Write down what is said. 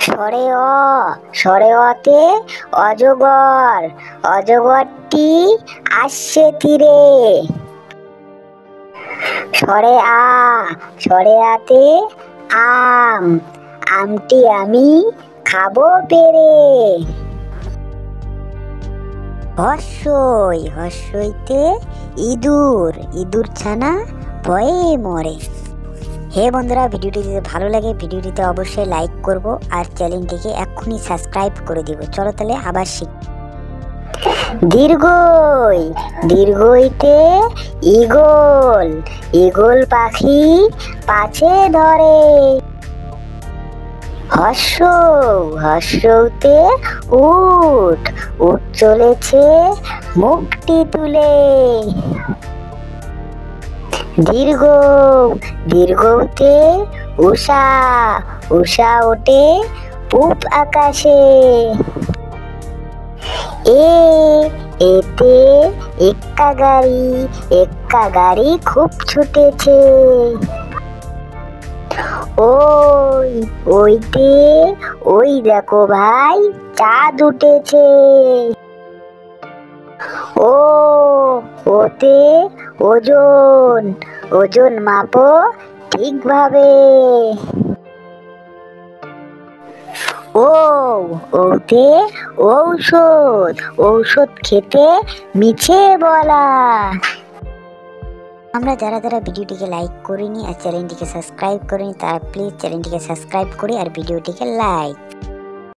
সরে অ, সরে অতে অজগর, অজগরটি আসছে তীরে। সরে আ, সরে আতে আম, আমটি আমি খাবো পেরে। হর্ষই, হর্ষইতে ইঁদুর, ইঁদুর ছানা ভয়ে মরে। হে বন্ধুরা, ভিডিওটি যদি ভালো লাগে ভিডিওটিতে অবশ্যই লাইক করব আর চ্যানেলটিকে এক্ষুনি সাবস্ক্রাইব করে দিব। চলো তাহলে আবার শিখি। দীর্ঘই, দীর্ঘইতে ঈগল, ঈগল পাখি পাছে ধরে। হর্ষ, হর্ষতে উট, উট চলেছে মুখটি তুলে। দীর্ঘ, দীর্ঘতে উষা, উষা ওঠে পূব আকাশে। এতে এক্কা গাড়ি খুব ছুটেছে। ওই, ওইতে ওই দেখো ভাই চাঁদ উঠেছে। ও, ওতে ওজন, ওজন মাপো ঠিকভাবে। ও, ওতে ঔষধ, ঔষধ খেতে মিছে বলা। আমরা যারা যারা ভিডিওটিকে লাইক করিনি আর চ্যানেলটিকে সাবস্ক্রাইব করিনি তারা প্লিজ চ্যানেলটিকে সাবস্ক্রাইব করে আর ভিডিওটিকে লাইক।